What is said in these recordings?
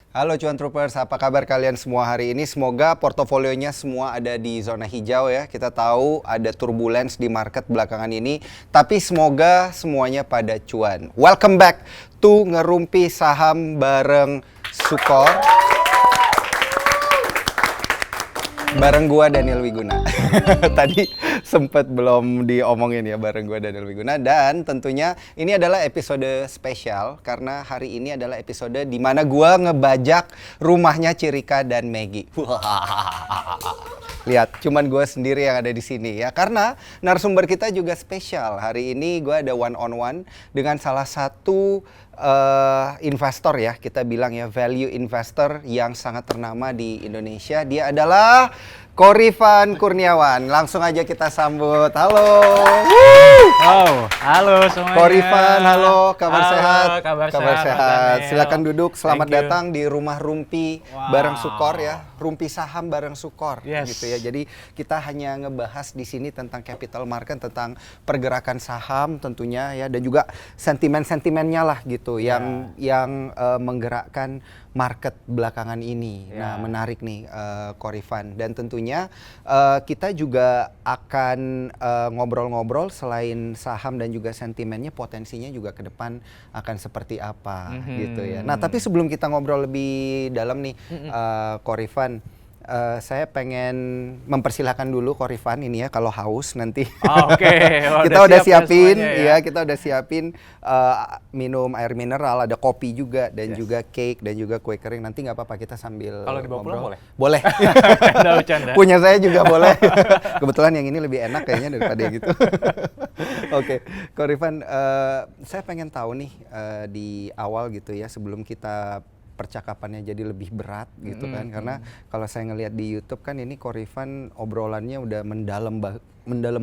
Halo Cuan Troopers, apa kabar kalian semua hari ini? Semoga portofolionya semua ada di zona hijau ya. Kita tahu ada turbulence di market belakangan ini, tapi semoga semuanya pada cuan. Welcome back to Ngerumpi Saham bareng Sukor. Bareng gua Daniel Wiguna. Tadi sempet belum diomongin ya, bareng gua Daniel Wiguna. Dan tentunya ini adalah episode spesial karena hari ini adalah episode di mana gua ngebajak rumahnya Cirika dan Maggie. Lihat, cuman gue sendiri yang ada di sini ya. Karena narasumber kita juga spesial. Hari ini gue ada one on one dengan salah satu investor ya, kita bilang ya, value investor yang sangat ternama di Indonesia. Dia adalah Korifan Kurniawan. Langsung aja kita sambut. Halo. Halo semuanya. Korifan, halo. Kabar sehat? Kabar sehat. Silakan duduk. Selamat datang di rumah Rumpi bareng Sukor ya. Rumpi saham bareng Sukor gitu ya. Jadi kita hanya ngebahas di sini tentang capital market, tentang pergerakan saham tentunya ya, dan juga sentimen-sentimennya lah gitu yang menggerakkan market belakangan ini. Nah, menarik nih Korifan, dan tentunya kita juga akan ngobrol-ngobrol selain saham dan juga sentimennya, potensinya juga ke depan akan seperti apa gitu ya. Nah, tapi sebelum kita ngobrol lebih dalam nih Korifan, saya pengen mempersilahkan dulu Korifan ini ya, kalau haus nanti. Kita udah siapin ya, kita udah siapin minum air mineral, ada kopi juga, dan juga cake, dan juga kue kering. Nanti nggak apa-apa, kita sambil kalau dibawa pulang boleh? Boleh. Bercanda. Punya saya juga boleh. Kebetulan yang ini lebih enak kayaknya daripada yang gitu. Oke, Korifan, saya pengen tahu nih di awal gitu ya, sebelum kita percakapannya jadi lebih berat gitu kan, karena kalau saya ngelihat di YouTube kan ini Korifan obrolannya udah mendalam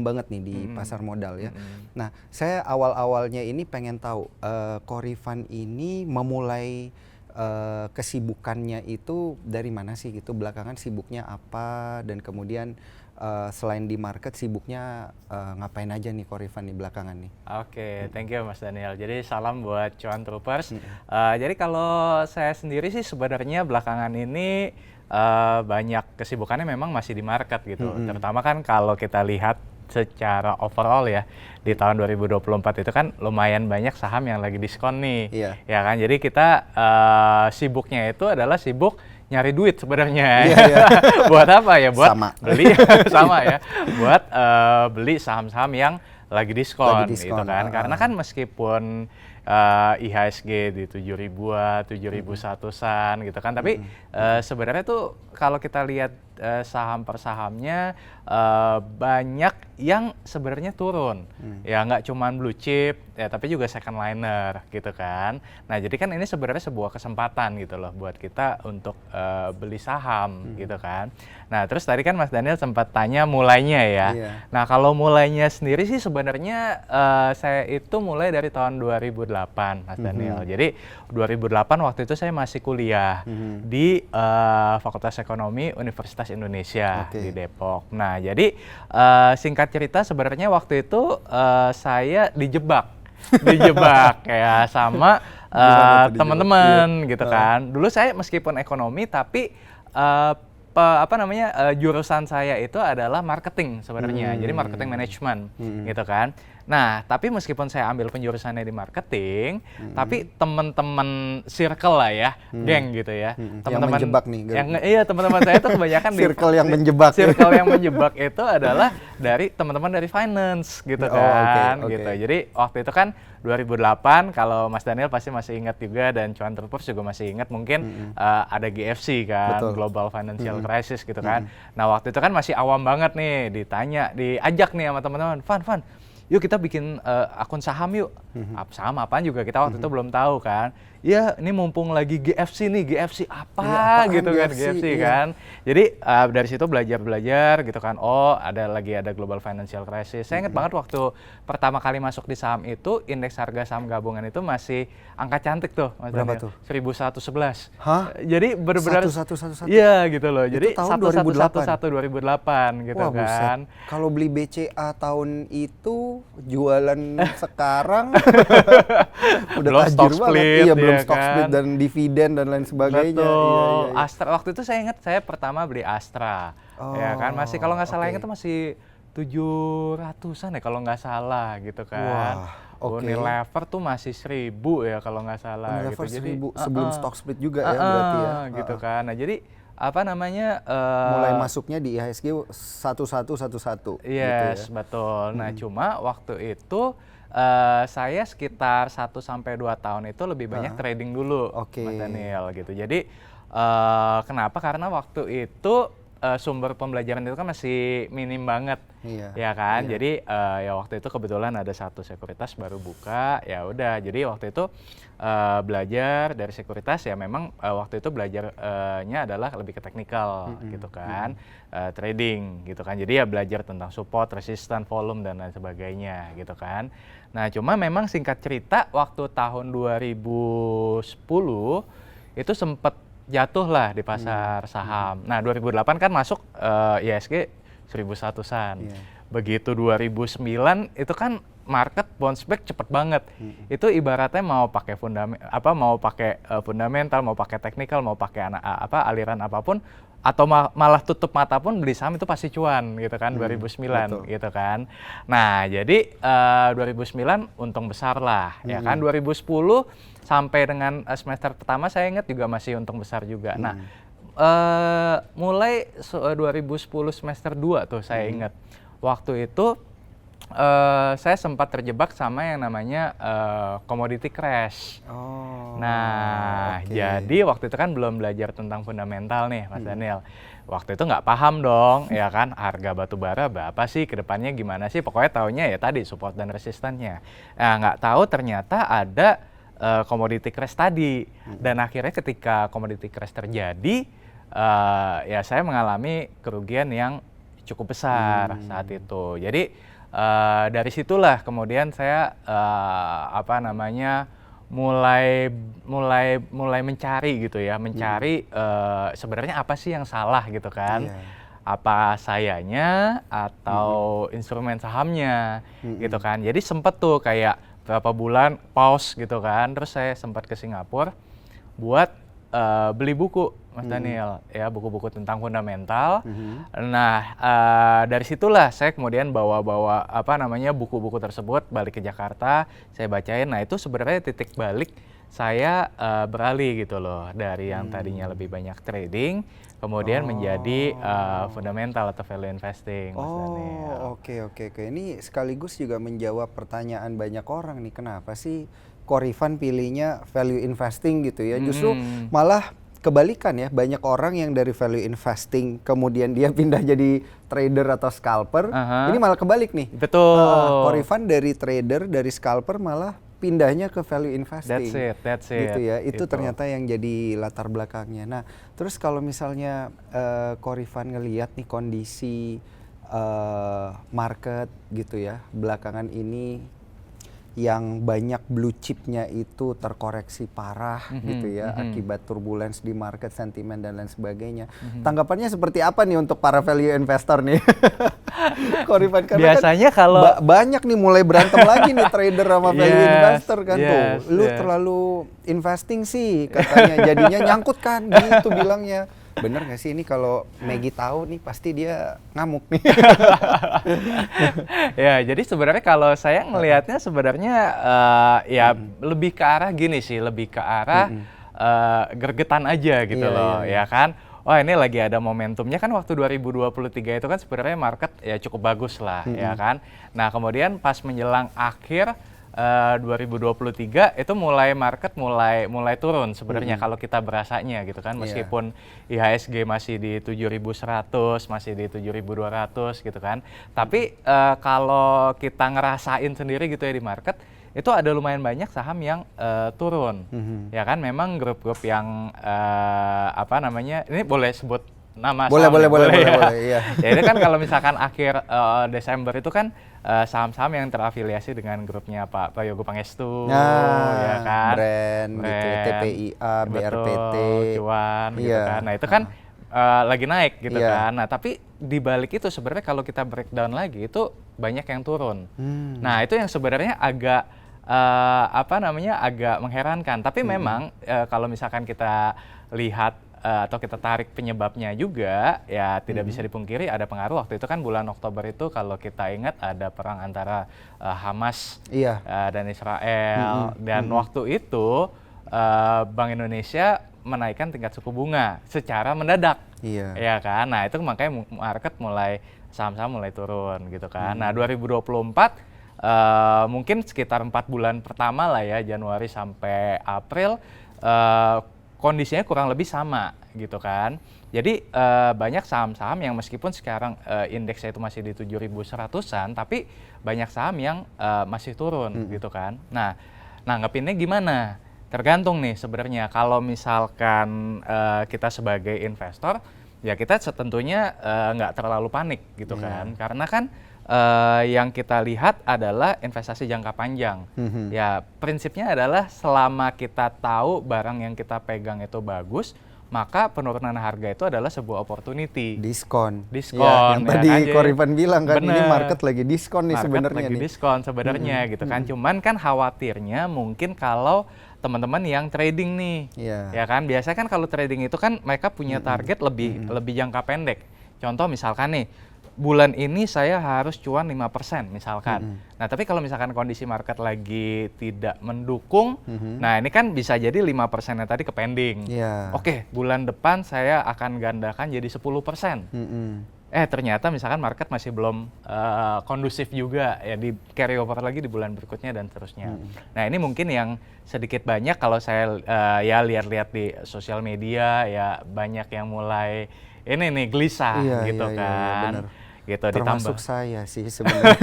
banget nih di pasar modal ya. Nah, saya awal-awalnya ini pengen tahu Korifan ini memulai kesibukannya itu dari mana sih gitu, belakangan sibuknya apa, dan kemudian selain di market sibuknya ngapain aja nih Korifan nih belakangan nih? Oke, thank you Mas Daniel. Jadi salam buat Cuan Troopers. Jadi kalau saya sendiri sih sebenarnya belakangan ini banyak kesibukannya memang masih di market gitu. Terutama kan kalau kita lihat secara overall ya, di tahun 2024 itu kan lumayan banyak saham yang lagi diskon nih. Ya kan, jadi kita sibuknya itu adalah sibuk nyari duit sebenarnya. Buat apa ya? Buat beli sama ya. Buat beli saham-saham yang lagi diskon gitu kan. Karena kan meskipun IHSG di 7.000-an, 7.100-an gitu kan. Tapi sebenarnya tuh kalau kita lihat saham per sahamnya banyak yang sebenarnya turun. Ya nggak cuman blue chip ya, tapi juga second liner gitu kan. Nah, jadi kan ini sebenarnya sebuah kesempatan gitu loh buat kita untuk beli saham gitu kan. Nah, terus tadi kan Mas Daniel sempat tanya mulainya ya. Nah, kalau mulainya sendiri sih sebenarnya saya itu mulai dari tahun 2008 Mas Daniel. Jadi 2008 waktu itu saya masih kuliah di Fakultas Ekonomi Universitas Indonesia di Depok. Nah, jadi singkat cerita sebenarnya waktu itu saya dijebak kayak sama teman-teman gitu kan. Dulu saya meskipun ekonomi tapi jurusan saya itu adalah marketing sebenarnya. Jadi marketing management gitu kan. Nah, tapi meskipun saya ambil penjurusannya di marketing, tapi teman-teman circle lah ya, geng gitu ya. Teman-teman menjebak nih. Teman-teman saya itu kebanyakan circle yang menjebak. Circle yang menjebak itu adalah dari teman-teman dari finance gitu kan. Gitu. Jadi waktu itu kan 2008, kalau Mas Daniel pasti masih ingat juga, dan Cuan Troopers juga masih ingat mungkin ada GFC kan, Global Financial Crisis gitu kan. Nah, waktu itu kan masih awam banget nih, diajak nih sama teman-teman, Van, yuk kita bikin akun saham yuk. Saham apaan juga kita waktu itu belum tahu kan. Ya, ini mumpung lagi GFC nih, GFC apa gitu kan, GFC kan. Jadi dari situ belajar gitu kan. Oh, ada Global Financial Crisis. Saya ingat banget waktu pertama kali masuk di saham itu, indeks harga saham gabungan itu masih angka cantik tuh, Mas Berapa Daniel. tuh? 1111. Hah? Jadi benar-benar 1111. Iya gitu loh. Itu Jadi tahun 1111 2008 gitu. Wah, kan. Kalau beli BCA tahun itu jualan sekarang udah belum tajir stock banget. split, Iya, belum ya stock kan? split dan dividen dan lain sebagainya. Betul. Iya. Astra waktu itu saya ingat saya pertama beli Astra. Ya kan masih kalau nggak salah ingat itu masih 700-an ya kalau nggak salah gitu kan. Wah, oke. Unilever tuh masih 1.000 ya kalau nggak salah Unilever gitu. 1.000 sebelum stock split juga ya berarti ya. Gitu kan. Nah, jadi apa namanya mulai masuknya di IHSG 1111 yes, gitu ya. betul. Nah, cuma waktu itu saya sekitar 1 sampai 2 tahun itu lebih banyak trading dulu, Mas Daniel gitu. Jadi kenapa? Karena waktu itu sumber pembelajaran itu kan masih minim banget, ya kan. Jadi ya waktu itu kebetulan ada satu sekuritas baru buka, ya udah. Jadi waktu itu belajar dari sekuritas ya memang waktu itu belajarnya adalah lebih ke teknikal gitu kan, trading gitu kan. Jadi ya belajar tentang support, resistance, volume dan lain sebagainya gitu kan. Nah cuma memang singkat cerita waktu tahun 2010 itu sempat jatuh lah di pasar saham. Nah 2008 kan masuk IHSG 1100-an. Begitu 2009 itu kan market bounce back cepet banget. Itu ibaratnya mau pakai fundamental, mau pakai teknikal, mau pakai aliran apapun atau malah tutup mata pun beli saham itu pasti cuan gitu kan 2009 gitu kan. Nah, jadi 2009 untung besar lah ya kan. 2010 sampai dengan semester pertama saya ingat juga masih untung besar juga. Nah, mulai 2010 semester 2 tuh saya ingat. Waktu itu saya sempat terjebak sama yang namanya commodity crash. Nah, jadi waktu itu kan belum belajar tentang fundamental nih, Mas Daniel. Waktu itu nggak paham dong, ya kan, harga batu bara berapa sih, kedepannya gimana sih, pokoknya taunya ya tadi support dan resistannya. Nah, nggak tahu ternyata ada commodity crash tadi. Dan akhirnya ketika commodity crash terjadi, ya saya mengalami kerugian yang cukup besar saat itu. Jadi dari situlah kemudian saya mulai mencari gitu ya, mencari sebenarnya apa sih yang salah gitu kan. Apa sayanya atau instrumen sahamnya gitu kan. Jadi sempet tuh kayak berapa bulan pause gitu kan, terus saya sempat ke Singapura buat beli buku, Mas Daniel, ya buku-buku tentang fundamental. Nah, dari situlah saya kemudian bawa buku-buku tersebut balik ke Jakarta, saya bacain. Nah, itu sebenarnya titik balik saya beralih gitu loh dari yang tadinya lebih banyak trading, kemudian menjadi fundamental atau value investing, Mas Daniel. Oke. Ini sekaligus juga menjawab pertanyaan banyak orang nih, kenapa sih Korifan pilihnya value investing gitu ya. Justru malah kebalikan ya, banyak orang yang dari value investing kemudian dia pindah jadi trader atau scalper. Ini malah kebalik nih. Betul. Korifan dari trader, dari scalper malah pindahnya ke value investing. That's it. Gitu ya. Itu ternyata yang jadi latar belakangnya. Nah, terus kalau misalnya Korifan ngelihat nih kondisi market gitu ya, belakangan ini yang banyak blue chipnya itu terkoreksi parah gitu ya, akibat turbulence di market, sentimen dan lain sebagainya. Tanggapannya seperti apa nih untuk para value investor nih? Korifan, karena biasanya kan kalau banyak nih mulai berantem lagi nih trader sama value investor kan tuh. Lu terlalu investing sih katanya, jadinya nyangkut kan gitu bilangnya. Bener gak sih ini kalau Maggie tahu nih pasti dia ngamuk nih. Ya, jadi sebenarnya kalau saya ngelihatnya sebenarnya lebih ke arah gini sih, lebih ke arah gergetan aja gitu loh, ya kan. Wah, ini lagi ada momentumnya kan waktu 2023 itu kan sebenarnya market ya cukup bagus lah, ya kan. Nah, kemudian pas menjelang akhir 2023 itu market mulai turun sebenarnya kalau kita berasanya gitu kan, meskipun IHSG masih di 7.100, masih di 7.200 gitu kan. Tapi kalau kita ngerasain sendiri gitu ya di market, itu ada lumayan banyak saham yang turun. Ya kan, memang grup-grup yang ini boleh sebut nama saham? Boleh, iya. Ya itu kan kalau misalkan akhir Desember itu kan saham-saham yang terafiliasi dengan grupnya Pak Prayogo Pangestu, ya kan, brand gitu, TPIA, BRPT, Cuan, gitu kan. Nah itu kan lagi naik gitu kan. Nah, tapi di balik itu sebenarnya kalau kita breakdown lagi itu banyak yang turun. Nah, itu yang sebenarnya agak agak mengherankan. Tapi memang kalau misalkan kita lihat atau kita tarik penyebabnya juga, ya tidak bisa dipungkiri ada pengaruh. Waktu itu kan bulan Oktober itu kalau kita ingat ada perang antara Hamas dan Israel. Dan waktu itu Bank Indonesia menaikkan tingkat suku bunga secara mendadak, ya kan. Nah itu makanya market saham-saham mulai turun gitu kan. Nah 2024 mungkin sekitar 4 bulan pertama lah ya, Januari sampai April, kondisinya kurang lebih sama gitu kan. Jadi banyak saham-saham yang meskipun sekarang indeksnya itu masih di 7.100-an, tapi banyak saham yang masih turun gitu kan. Nah, nanggepinnya gimana? Tergantung nih sebenarnya. Kalau misalkan kita sebagai investor, ya kita tentunya nggak terlalu panik gitu kan. Karena kan yang kita lihat adalah investasi jangka panjang. Ya prinsipnya adalah selama kita tahu barang yang kita pegang itu bagus, maka penurunan harga itu adalah sebuah opportunity. Diskon. Ya, yang tadi Korifan bilang kan, ini market lagi diskon nih sebenarnya. Lagi diskon sebenarnya gitu kan. Cuman kan khawatirnya mungkin kalau teman-teman yang trading nih, ya kan biasanya kan kalau trading itu kan mereka punya target lebih jangka pendek. Contoh misalkan nih, bulan ini saya harus cuan 5% misalkan. Nah, tapi kalau misalkan kondisi market lagi tidak mendukung, nah ini kan bisa jadi 5%-nya tadi ke pending. Oke, bulan depan saya akan gandakan jadi 10%. Ternyata misalkan market masih belum kondusif juga, ya di carry over lagi di bulan berikutnya dan seterusnya. Nah, ini mungkin yang sedikit banyak kalau saya ya lihat-lihat di sosial media, ya banyak yang mulai ini nih gelisah gitu kan. Gitu, termasuk saya sih sebenarnya.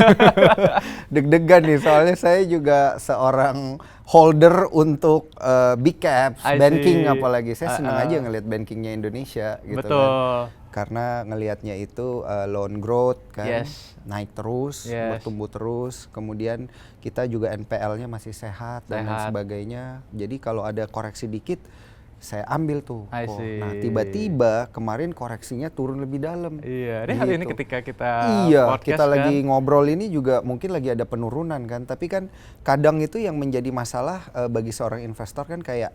Deg-degan nih, soalnya saya juga seorang holder untuk big caps, banking apalagi. Saya senang aja ngelihat bankingnya Indonesia gitu. Kan. Karena ngelihatnya itu loan growth kan, naik terus, bertumbuh terus. Kemudian kita juga NPL-nya masih sehat dan lain sebagainya. Jadi kalau ada koreksi dikit, saya ambil tuh. Nah tiba-tiba kemarin koreksinya turun lebih dalam. Ini hari ini ketika kita kita lagi ngobrol ini juga mungkin lagi ada penurunan kan. Tapi kan kadang itu yang menjadi masalah bagi seorang investor kan kayak,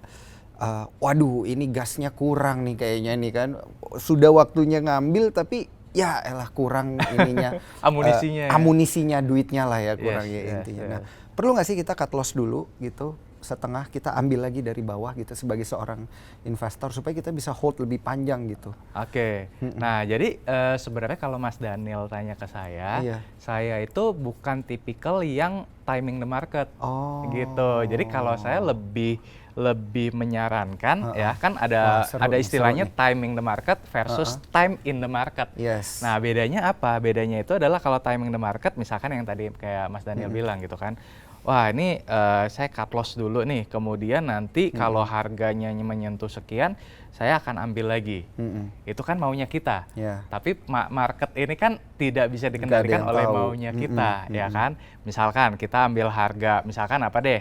waduh ini gasnya kurang nih kayaknya nih kan. Sudah waktunya ngambil tapi ya elah kurang ininya. Amunisinya, duitnya lah ya kurang intinya. Nah perlu nggak sih kita cut loss dulu gitu? Setengah kita ambil lagi dari bawah gitu sebagai seorang investor supaya kita bisa hold lebih panjang gitu. Nah jadi sebenarnya kalau Mas Daniel tanya ke saya itu bukan tipikal yang timing the market gitu. Jadi kalau saya lebih menyarankan ya kan ada istilahnya timing the market versus time in the market. Nah bedanya apa? Bedanya itu adalah kalau timing the market misalkan yang tadi kayak Mas Daniel bilang gitu kan. Wah ini saya cut loss dulu nih, kemudian nanti kalau harganya menyentuh sekian, saya akan ambil lagi. Itu kan maunya kita. Tapi market ini kan tidak bisa dikendalikan oleh maunya kita, ya kan? Misalkan kita ambil harga, misalkan apa deh,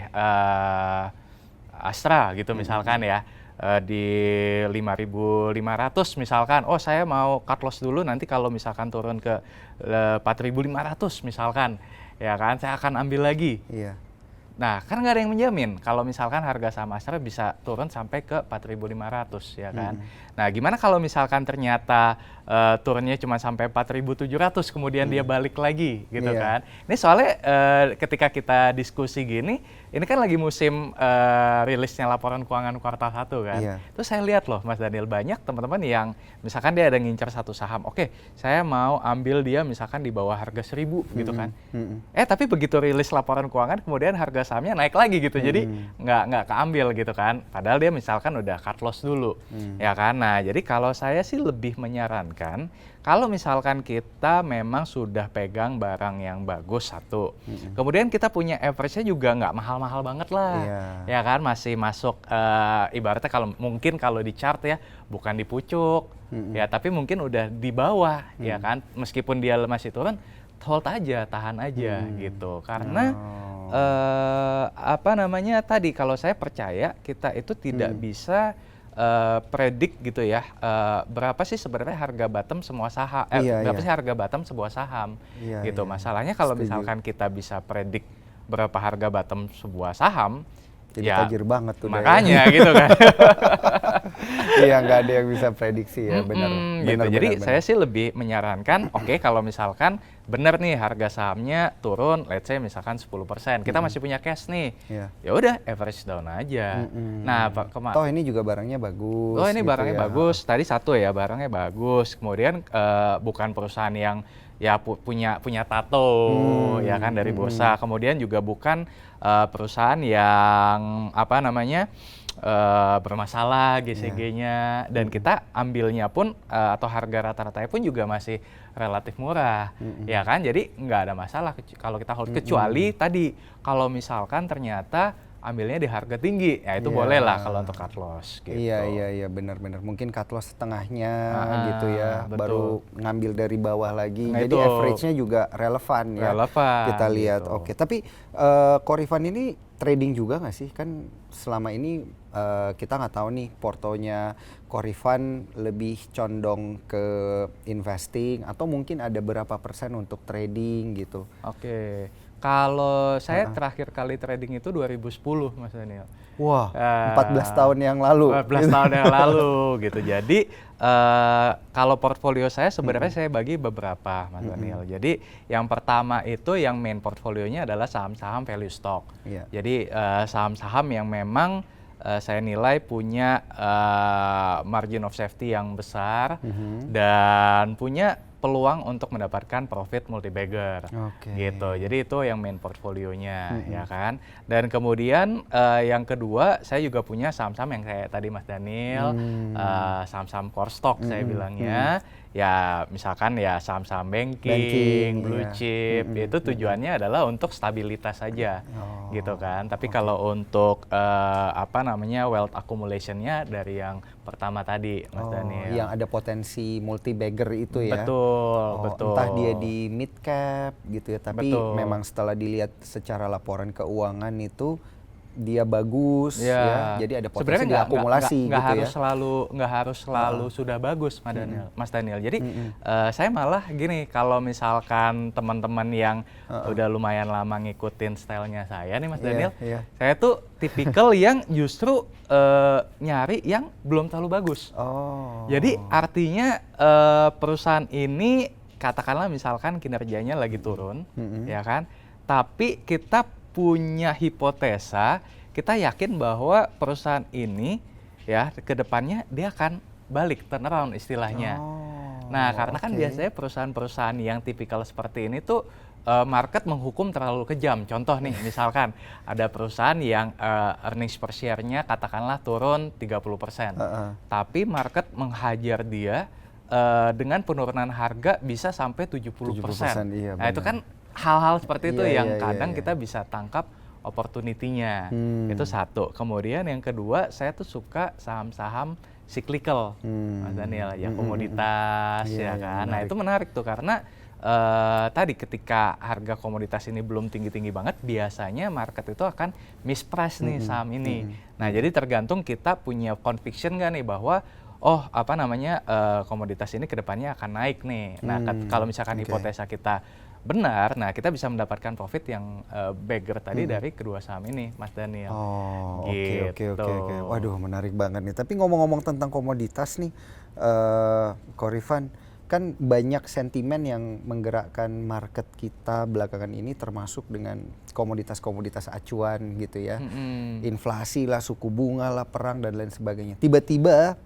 Astra gitu misalkan ya, di 5.500 misalkan. Oh saya mau cut loss dulu, nanti kalau misalkan turun ke 4.500 misalkan. Ya kan, saya akan ambil lagi. Nah, kan nggak ada yang menjamin kalau misalkan harga saham Astra bisa turun sampai ke 4.500 ya kan. Nah, gimana kalau misalkan ternyata turunnya cuma sampai 4.700 kemudian dia balik lagi gitu kan. Ini soalnya ketika kita diskusi gini, ini kan lagi musim rilisnya laporan keuangan kuartal 1 kan. Terus saya lihat loh Mas Daniel, banyak teman-teman yang misalkan dia ada ngincer satu saham. Oke, saya mau ambil dia misalkan di bawah harga 1.000 gitu kan. Tapi begitu rilis laporan keuangan kemudian harga sahamnya naik lagi gitu. Jadi nggak keambil gitu kan. Padahal dia misalkan udah cut loss dulu. Ya kan. Nah, jadi kalau saya sih lebih menyarankan kalau misalkan kita memang sudah pegang barang yang bagus satu. Kemudian kita punya average-nya juga nggak mahal-mahal banget lah. Ya kan, masih masuk ibaratnya kalau di chart ya bukan di pucuk. Ya, tapi mungkin udah di bawah ya kan. Meskipun dia masih turun, hold aja, tahan aja gitu. Karena tadi kalau saya percaya kita itu tidak bisa predik gitu ya, berapa sih sebenarnya harga bottom semua saham, berapa sih harga bottom sebuah saham, gitu. Masalahnya kalau misalkan kita bisa predik berapa harga bottom sebuah saham, jadi tajir banget tuh. Makanya gitu kan. Iya, nggak ada yang bisa prediksi ya, benar. Gitu. Jadi saya sih lebih menyarankan, oke, kalau misalkan benar nih harga sahamnya turun, let's say misalkan 10%, kita masih punya cash nih, ya udah average down aja. Nah, toh ini juga barangnya bagus. Oh, ini gitu barangnya ya. bagus. Tadi satu ya, barangnya bagus. Kemudian bukan perusahaan yang ya punya tato ya kan dari bursa. Kemudian juga bukan perusahaan yang apa namanya bermasalah GCG-nya, dan kita ambilnya pun atau harga rata-ratanya pun juga masih relatif murah, ya kan? Jadi nggak ada masalah kalau kita hold, kecuali tadi kalau misalkan ternyata ambilnya di harga tinggi, ya itu boleh lah kalau untuk cut loss gitu. Iya, benar-benar. Mungkin cut loss setengahnya gitu ya, betul. baru ngambil dari bawah lagi. Nah, jadi average-nya juga relevan ya. Kita lihat. Gitu. Oke, tapi Korifan ini trading juga nggak sih? Kan selama ini kita nggak tahu nih portonya Korifan lebih condong ke investing atau mungkin ada berapa persen untuk trading gitu. Oke. Kalau saya terakhir kali trading itu 2010, Mas Daniel. Wah, 14 tahun yang lalu. 14 tahun yang lalu gitu. Jadi kalau portfolio saya sebenarnya saya bagi beberapa, Mas Daniel. Jadi yang pertama itu yang main portfolionya adalah saham-saham value stock. Jadi saham-saham yang memang saya nilai punya margin of safety yang besar dan punya peluang untuk mendapatkan profit multi-bagger, gitu. Jadi itu yang main portfolionya, ya kan. Dan kemudian yang kedua, saya juga punya saham-saham yang kayak tadi Mas Daniel, saham-saham core stock saya bilangnya. Ya misalkan ya saham-saham banking, blue chip, itu tujuannya adalah untuk stabilitas saja, gitu kan. Tapi kalau untuk apa namanya wealth accumulation-nya dari yang pertama tadi, Mas Daniel. Yang ada potensi multi-bagger itu ya. Betul. Entah dia di mid cap gitu ya, tapi memang setelah dilihat secara laporan keuangan itu dia bagus ya. Jadi ada potensi diakumulasi gitu ya. Nggak harus selalu sudah bagus, Mas Daniel. Jadi saya malah gini, kalau misalkan teman-teman yang udah lumayan lama ngikutin stylenya saya nih, Mas Daniel, saya tuh tipikal yang justru nyari yang belum terlalu bagus. Jadi artinya perusahaan ini katakanlah misalkan kinerjanya lagi turun, ya kan? Tapi kita punya hipotesa, kita yakin bahwa perusahaan ini ya ke depannya dia akan balik, turnaround istilahnya. Nah, karena kan biasanya perusahaan-perusahaan yang tipikal seperti ini tuh market menghukum terlalu kejam. Contoh nih, misalkan ada perusahaan yang earnings per share-nya katakanlah turun 30%. Tapi market menghajar dia dengan penurunan harga bisa sampai 70%. Nah, itu kan hal-hal seperti itu yang kadang kita bisa tangkap opportunity-nya. Itu satu. Kemudian yang kedua, saya tuh suka saham-saham cyclical, Mas Daniel, ya komoditas, ya kan. Nah, itu menarik tuh karena tadi ketika harga komoditas ini belum tinggi-tinggi banget, biasanya market itu akan misprice nih saham ini. Nah, jadi tergantung kita punya conviction nggak nih bahwa apa namanya komoditas ini kedepannya akan naik nih. Nah, kalau misalkan hipotesa kita benar, nah kita bisa mendapatkan profit yang bagger tadi dari kedua saham ini, Mas Daniel. Oke. Waduh, menarik banget nih. Tapi ngomong-ngomong tentang komoditas nih, Korifan, kan banyak sentimen yang menggerakkan market kita belakangan ini, termasuk dengan komoditas-komoditas acuan gitu ya. Inflasi lah, suku bunga lah, perang dan lain sebagainya. Tiba-tiba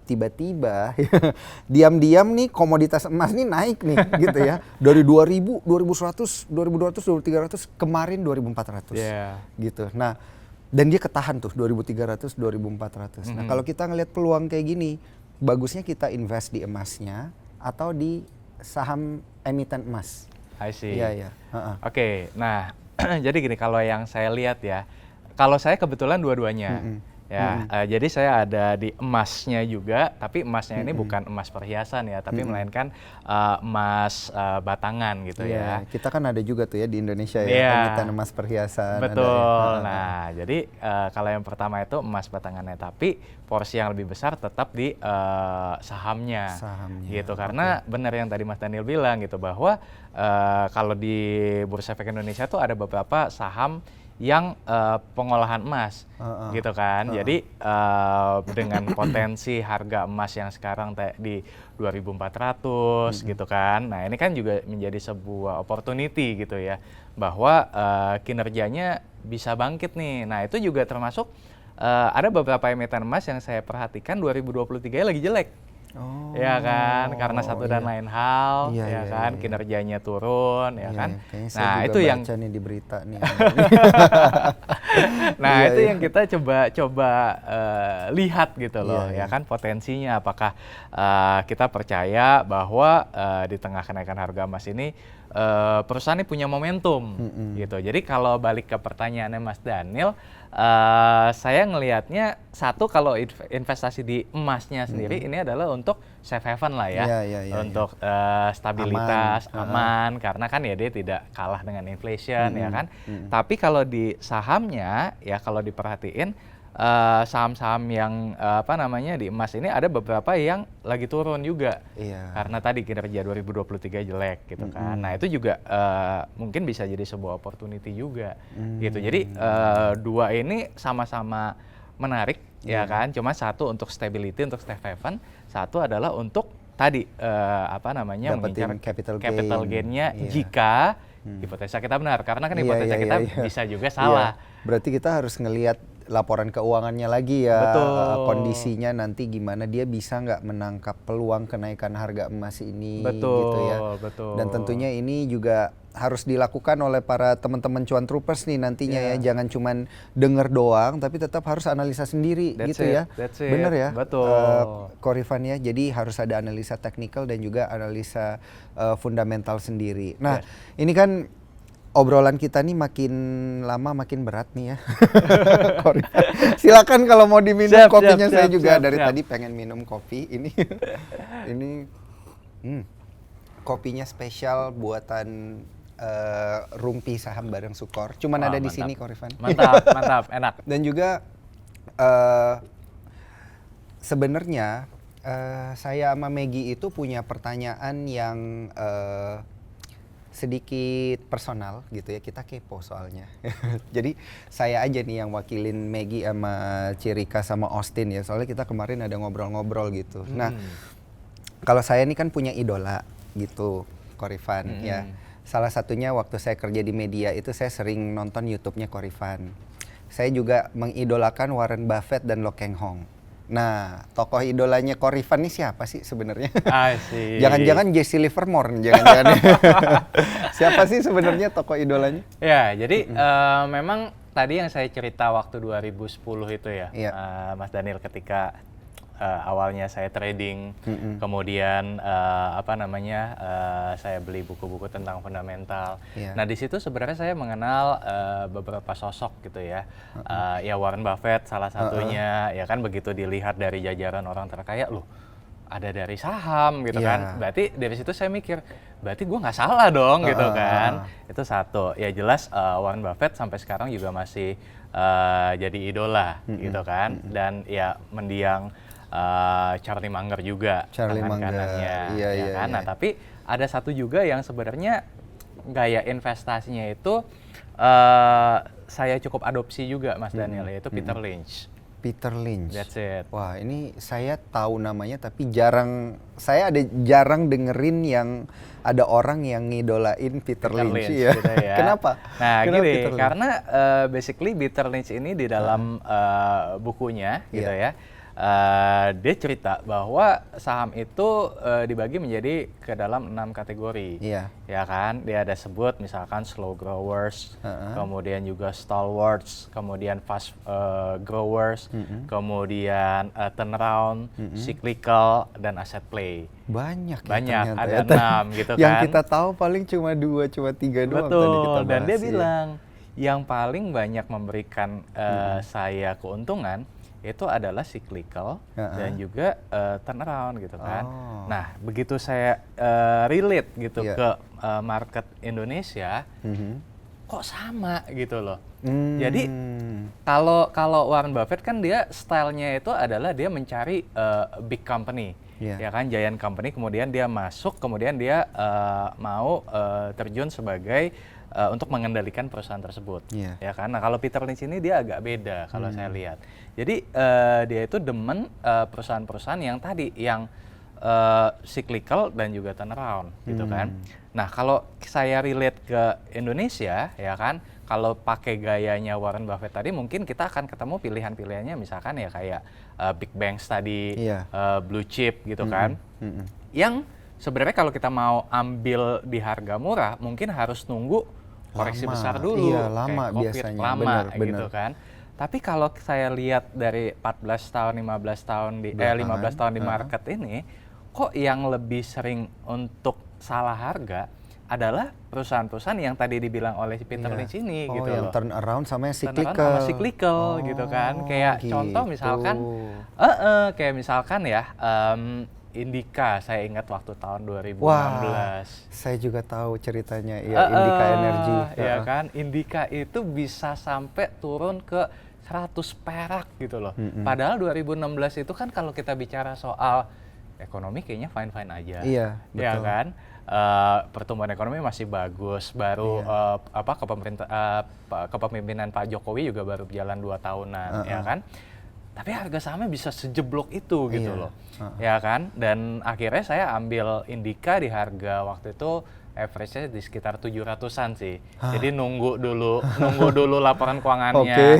diam-diam nih komoditas emas nih naik nih gitu ya. Dari 2000, 2100, 2200, 2300, kemarin 2400 gitu. Nah, dan dia ketahan tuh 2300, 2400. Nah, kalau kita ngelihat peluang kayak gini, bagusnya kita invest di emasnya atau di saham emiten emas. I see. Iya. Oke, nah jadi gini, kalau yang saya lihat ya, kalau saya kebetulan dua-duanya. Ya, jadi saya ada di emasnya juga, tapi emasnya ini bukan emas perhiasan ya, tapi melainkan emas batangan gitu ya. Kita kan ada juga tuh ya di Indonesia ya, emiten emas perhiasan. Betul. Nah, jadi kalau yang pertama itu emas batangannya, tapi porsi yang lebih besar tetap di sahamnya. Gitu. Karena benar yang tadi Mas Daniel bilang gitu, bahwa kalau di Bursa Efek Indonesia tuh ada beberapa saham yang pengolahan emas gitu kan. Jadi dengan potensi harga emas yang sekarang di 2.400 gitu kan. Nah, ini kan juga menjadi sebuah opportunity gitu ya, bahwa kinerjanya bisa bangkit nih. Nah, itu juga termasuk ada beberapa emiten emas yang saya perhatikan 2023 lagi jelek. Ya kan, karena satu dan lain hal, kinerjanya turun, ya kan. Nah, itu yang baca nih di berita nih. Nah, itu yang kita coba lihat gitu loh, ya kan, potensinya. Apakah kita percaya bahwa di tengah kenaikan harga emas ini perusahaan ini punya momentum gitu. Jadi kalau balik ke pertanyaannya Mas Daniel, saya ngelihatnya satu, kalau investasi di emasnya sendiri ini adalah untuk safe haven lah ya, untuk stabilitas, aman, karena kan ya dia tidak kalah dengan inflation ya kan. Tapi kalau di sahamnya ya, kalau diperhatiin saham-saham yang di emas ini ada beberapa yang lagi turun juga, karena tadi kinerja 2023 jelek gitu kan. Nah, itu juga mungkin bisa jadi sebuah opportunity juga gitu. Jadi dua ini sama-sama menarik ya kan. Cuma satu untuk stability, untuk safe haven, satu adalah untuk tadi mengincar capital gain-nya jika hipotesa kita benar, karena kan hipotesa kita bisa juga salah. Berarti kita harus ngelihat laporan keuangannya lagi ya, kondisinya nanti gimana, dia bisa nggak menangkap peluang kenaikan harga emas ini, gitu ya. Dan tentunya ini juga harus dilakukan oleh para teman-teman cuan troopers nih nantinya ya, jangan cuman denger doang, tapi tetap harus analisa sendiri gitu ya. Bener ya, Korifan ya. Jadi harus ada analisa teknikal dan juga analisa fundamental sendiri. Nah, ini kan obrolan kita nih makin lama makin berat nih ya. Silakan kalau mau diminum kopinya, saya juga dari tadi pengen minum kopi ini. Ini kopinya spesial buatan Rumpi Saham Bareng Sukor. Cuman ada di sini Korifan. Mantap, enak. Dan juga sebenarnya saya sama Maggie itu punya pertanyaan yang sedikit personal gitu ya, kita kepo soalnya. Jadi saya aja nih yang wakilin Maggie sama Cirika sama Austin ya, soalnya kita kemarin ada ngobrol-ngobrol gitu. Nah, kalau saya ini kan punya idola gitu, Korifan ya. Salah satunya waktu saya kerja di media itu saya sering nonton YouTube-nya Korifan. Saya juga mengidolakan Warren Buffett dan Lo Keng Hong. Nah, tokoh idolanya Korifan ini siapa sih sebenarnya? Jangan-jangan Jesse Livermore, jangan-jangan. Siapa sih sebenarnya tokoh idolanya? Ya, jadi memang tadi yang saya cerita waktu 2010 itu ya, Mas Daniel, ketika awalnya saya trading, kemudian saya beli buku-buku tentang fundamental. Nah, di situ sebenarnya saya mengenal beberapa sosok gitu ya. Ya Warren Buffett salah satunya, ya kan, begitu dilihat dari jajaran orang terkaya, loh ada dari saham gitu kan. Berarti dari situ saya mikir, berarti gue nggak salah dong gitu kan. Itu satu. Ya jelas Warren Buffett sampai sekarang juga masih jadi idola gitu kan. Dan ya mendiang Charlie Munger juga, tangan kanannya, ya kan. Nah, tapi ada satu juga yang sebenarnya gaya investasinya itu saya cukup adopsi juga, Mas Daniel, yaitu Peter Lynch. Peter Lynch. That's it. Wah, ini saya tahu namanya tapi jarang dengerin yang ada orang yang ngidolain Peter Lynch ya. Gitu ya. Kenapa? Nah, gini, karena basically Peter Lynch ini di dalam bukunya gitu ya. Dia cerita bahwa saham itu dibagi menjadi ke dalam 6 kategori, ya kan. Dia ada sebut misalkan slow growers, kemudian juga stalwarts, kemudian fast growers, kemudian turnaround, cyclical, dan asset play. Banyak ada 6 gitu kan. Yang kita tahu paling cuma 3 doang. Betul, tadi kita bahas, dan dia bilang yang paling banyak memberikan saya keuntungan itu adalah cyclical dan juga turnaround gitu kan. Nah, begitu saya relate gitu ke market Indonesia, kok sama gitu loh. Jadi kalau Warren Buffett kan dia stylenya itu adalah dia mencari big company, ya kan, giant company, kemudian dia masuk, kemudian dia mau terjun sebagai untuk mengendalikan perusahaan tersebut, ya kan. Nah, kalau Peter Lynch ini dia agak beda kalau saya lihat. Jadi dia itu demen perusahaan-perusahaan yang tadi yang cyclical dan juga turnaround gitu kan. Nah, kalau saya relate ke Indonesia, ya kan, kalau pakai gayanya Warren Buffett tadi, mungkin kita akan ketemu pilihan-pilihannya misalkan ya kayak big banks tadi, blue chip gitu kan, yang sebenarnya kalau kita mau ambil di harga murah, mungkin harus nunggu koreksi besar dulu, lama kayak COVID, biasanya, lama gitu kan. Tapi kalau saya lihat dari 14 tahun, 15 tahun di 15 tahun di market ini, kok yang lebih sering untuk salah harga adalah perusahaan-perusahaan yang tadi dibilang oleh Peter Lynch ini gitu yang loh. turn around sama yang cyclical. Turn around sama cyclical gitu kan. Kayak contoh misalkan kayak misalkan ya Indika, saya ingat waktu tahun 2016. Wah, saya juga tahu ceritanya, ya Indika Energy. Ya kan, Indika itu bisa sampai turun ke 100 perak gitu loh. Padahal 2016 itu kan kalau kita bicara soal ekonomi kayaknya fine-fine aja. Iya, betul. Ya kan, pertumbuhan ekonomi masih bagus, baru kepemimpinan Pak Jokowi juga baru berjalan 2 tahunan, ya kan. Tapi harga sahamnya bisa sejeblok itu gitu loh, ya kan. Dan akhirnya saya ambil Indika di harga waktu itu average-nya di sekitar 700-an sih. Jadi nunggu dulu laporan keuangannya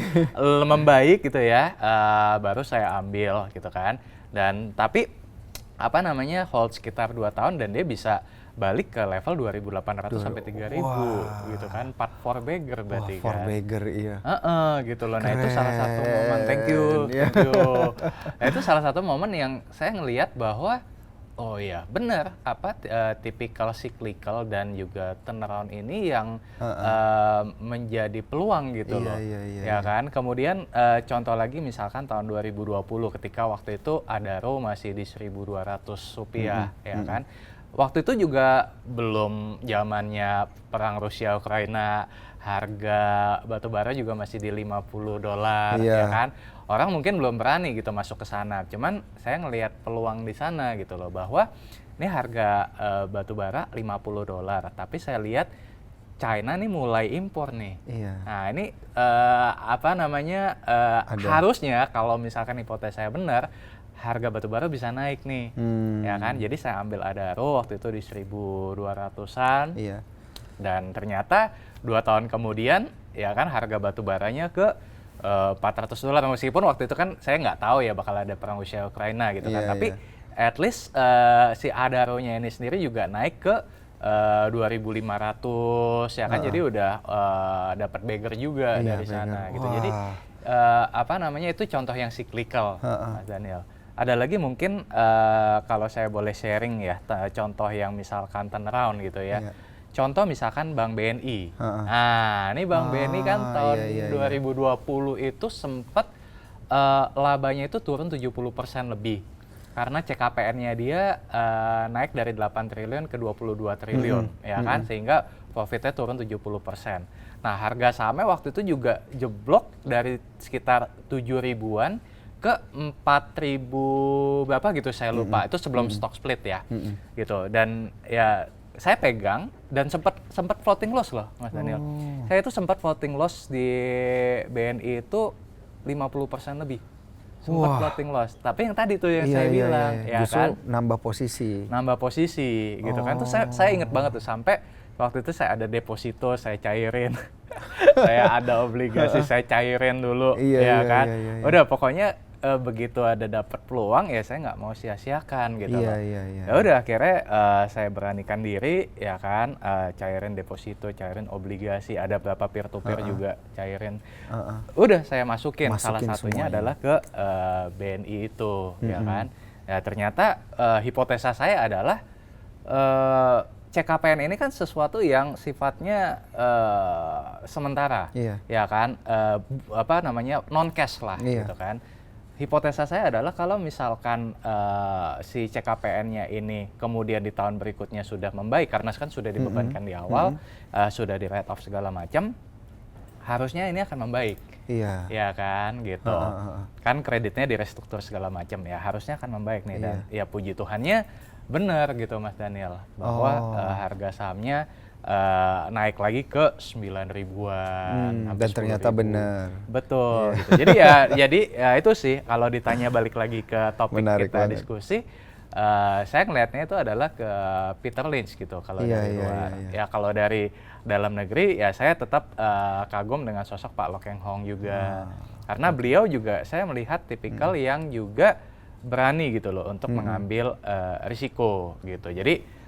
membaik gitu ya, baru saya ambil gitu kan. Dan tapi hold sekitar 2 tahun dan dia bisa balik ke level 2.800 sampai 3.000 gitu kan. 4 bagger berarti kan. 4 bagger, iya. Gitu loh. Nah, itu salah satu momen, thank you. Nah, itu salah satu momen yang saya ngelihat bahwa oh iya, benar tipikal cyclical dan juga turnaround ini yang menjadi peluang gitu loh. Ya kan? Kemudian contoh lagi misalkan tahun 2020 ketika waktu itu Adaro masih di 1.200 rupiah, ya kan? Waktu itu juga belum zamannya perang Rusia Ukraina, harga batu bara juga masih di $50, ya kan? Orang mungkin belum berani gitu masuk ke sana. Cuman saya ngelihat peluang di sana gitu loh, bahwa ini harga batu bara $50, tapi saya lihat China nih mulai impor nih. Nah, ini harusnya kalau misalkan hipotesa saya benar, harga batu bara bisa naik nih, ya kan? Jadi saya ambil Adaro waktu itu di 1.200-an, dan ternyata 2 tahun kemudian, ya kan, harga batu baranya ke $400. Meskipun waktu itu kan saya nggak tahu ya bakal ada perang Rusia Ukraina gitu kan, tapi at least si Adaro-nya ini sendiri juga naik ke 2.500, ya kan? Jadi udah dapat bagger juga dari sana gitu. Jadi itu contoh yang cyclical, Mas Daniel. Ada lagi mungkin kalau saya boleh sharing ya, contoh yang misalkan turnaround gitu ya. Contoh misalkan Bank BNI. Nah, ini Bank BNI kan tahun 2020 itu sempat labanya itu turun 70% lebih. Karena CKPN-nya dia naik dari 8 triliun ke 22 triliun, ya kan? Sehingga profitnya turun 70%. Nah, harga sahamnya waktu itu juga jeblok dari sekitar 7.000-an ke 4.000 berapa gitu, saya lupa. Itu sebelum stock split ya. Gitu. Dan ya saya pegang dan sempat floating loss loh, Mas Daniel. Saya itu sempat floating loss di BNI itu 50% lebih. Sempat floating loss. Tapi yang tadi tuh yang saya bilang, ya justru kan, nambah posisi gitu kan. Tuh saya inget banget tuh, sampai waktu itu saya ada deposito, saya cairin. Saya ada obligasi, saya cairin dulu, kan. Udah pokoknya begitu ada dapat peluang ya saya nggak mau sia-siakan gitu loh. Ya udah akhirnya saya beranikan diri, ya kan, cairin deposito, cairin obligasi, ada berapa peer to peer juga cairin. Udah saya masukin salah satunya adalah ke BNI itu, ya kan. Ya ternyata hipotesa saya adalah CKPN ini kan sesuatu yang sifatnya sementara, ya kan, non cash lah, gitu kan. Hipotesa saya adalah kalau misalkan si CKPN-nya ini kemudian di tahun berikutnya sudah membaik karena kan sudah dibebankan di awal, sudah di write off segala macam, harusnya ini akan membaik. Iya. Ya kan gitu. Kan kreditnya direstruktur segala macam ya, harusnya akan membaik nih dan ya puji Tuhannya benar gitu Mas Daniel bahwa harga sahamnya naik lagi ke 9 ribuan dan ternyata benar. Betul gitu. Jadi ya itu sih kalau ditanya balik lagi ke topik Menarik kita banget. diskusi, saya ngelihatnya itu adalah ke Peter Lynch gitu kalau dari luar. Ya kalau dari dalam negeri ya saya tetap kagum dengan sosok Pak Loh Keng Hong juga. Karena beliau juga saya melihat tipikal yang juga berani gitu loh untuk mengambil risiko gitu. Jadi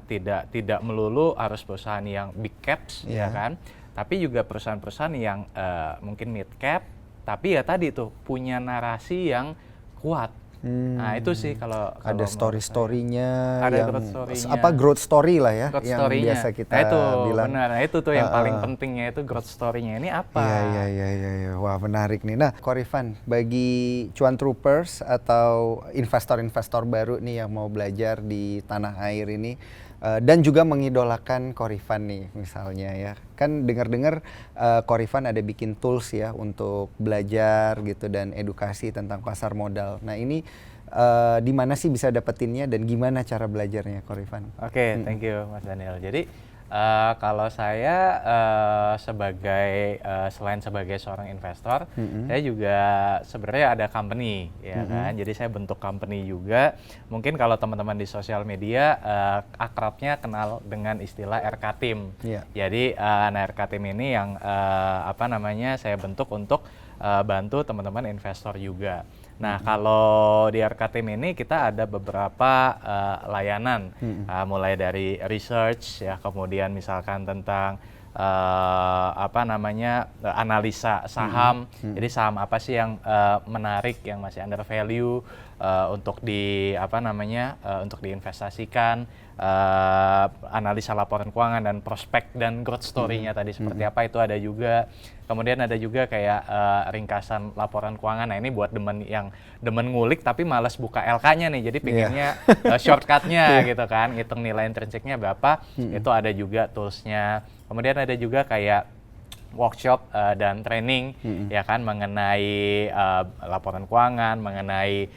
tidak melulu harus perusahaan yang big caps ya kan, tapi juga perusahaan-perusahaan yang mungkin mid cap, tapi ya tadi tuh punya narasi yang kuat. Nah itu sih kalau ada story-storynya, ada yang growth story lah ya, growth yang story-nya. biasa kita itu bilang. Benar, nah itu tuh yang paling pentingnya itu growth story-nya ini apa. Iya. Wah menarik nih. Nah Korifan, bagi cuan troopers atau investor-investor baru nih yang mau belajar di tanah air ini, dan juga mengidolakan Korifan nih misalnya ya, kan dengar-dengar Korifan ada bikin tools ya untuk belajar gitu dan edukasi tentang pasar modal. Nah ini di mana sih bisa dapetinnya dan gimana cara belajarnya Korifan? Oke, thank you Mas Daniel. Jadi kalau saya selain sebagai seorang investor, saya juga sebenarnya ada company, ya kan. Jadi saya bentuk company juga. Mungkin kalau teman-teman di sosial media akrabnya kenal dengan istilah RK Team. Jadi RK Team ini yang saya bentuk untuk bantu teman-teman investor juga. Nah, kalau di RK Team ini kita ada beberapa layanan, mulai dari research ya, kemudian misalkan tentang analisa saham. Jadi saham apa sih yang menarik, yang masih under value untuk untuk diinvestasikan, analisa laporan keuangan dan prospek dan growth story-nya tadi seperti apa itu ada juga. Kemudian ada juga kayak ringkasan laporan keuangan. Nah ini buat yang demen ngulik tapi malas buka LK-nya nih. Jadi pinginnya shortcut-nya gitu kan, hitung nilai intrinsiknya berapa, itu ada juga tools-nya. Kemudian ada juga kayak workshop dan training ya kan mengenai laporan keuangan, mengenai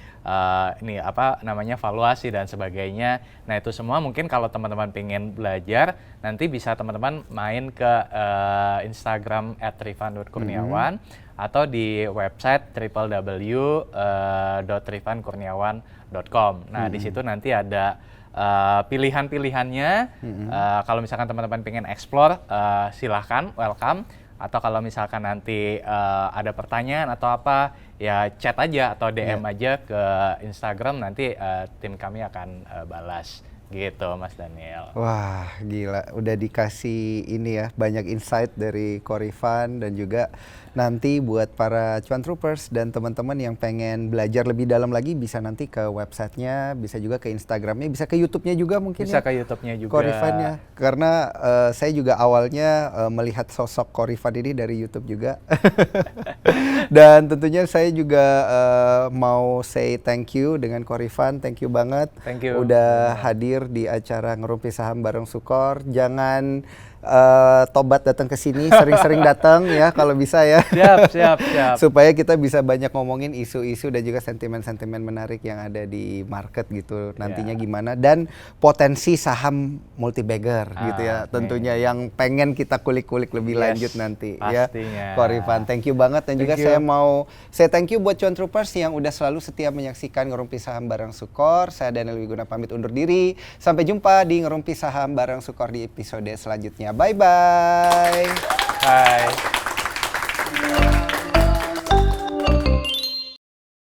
valuasi dan sebagainya. Nah itu semua mungkin kalau teman-teman pengen belajar nanti bisa teman-teman main ke Instagram @rifan.kurniawan atau di website www.rifankurniawan.com. Nah di situ nanti ada pilihan-pilihannya. Kalau misalkan teman-teman pengen explore, silahkan, welcome. Atau kalau misalkan nanti ada pertanyaan atau apa, ya chat aja atau DM aja ke Instagram, nanti tim kami akan balas. Gitu Mas Daniel. Wah gila, udah dikasih ini ya, banyak insight dari Korifan, dan juga nanti buat para cuan troopers dan teman-teman yang pengen belajar lebih dalam lagi bisa nanti ke websitenya, bisa juga ke Instagramnya, bisa ke YouTube-nya juga mungkin. Bisa ke YouTube-nya juga. Korifannya, karena saya juga awalnya melihat sosok Korifan ini dari YouTube juga. Dan tentunya saya juga mau say thank you dengan Korifan, thank you banget. Thank you. Udah hadir di acara Ngerumpi Saham bareng Sukor. Jangan tobat datang ke sini, sering-sering datang ya kalau bisa ya. Siap. Supaya kita bisa banyak ngomongin isu-isu dan juga sentimen-sentimen menarik yang ada di market gitu. Nantinya gimana, dan potensi saham multi-bagger gitu ya. Tentunya yang pengen kita kulik-kulik lebih lanjut nanti pastinya. Ya. Korifan, thank you banget, dan juga saya mau thank you buat cuan troopers yang udah selalu setia menyaksikan Ngerumpi Saham bareng Sukor. Saya Daniel Wiguna pamit undur diri. Sampai jumpa di Ngerumpi Saham bareng Sukor di episode selanjutnya. Bye-bye. Bye.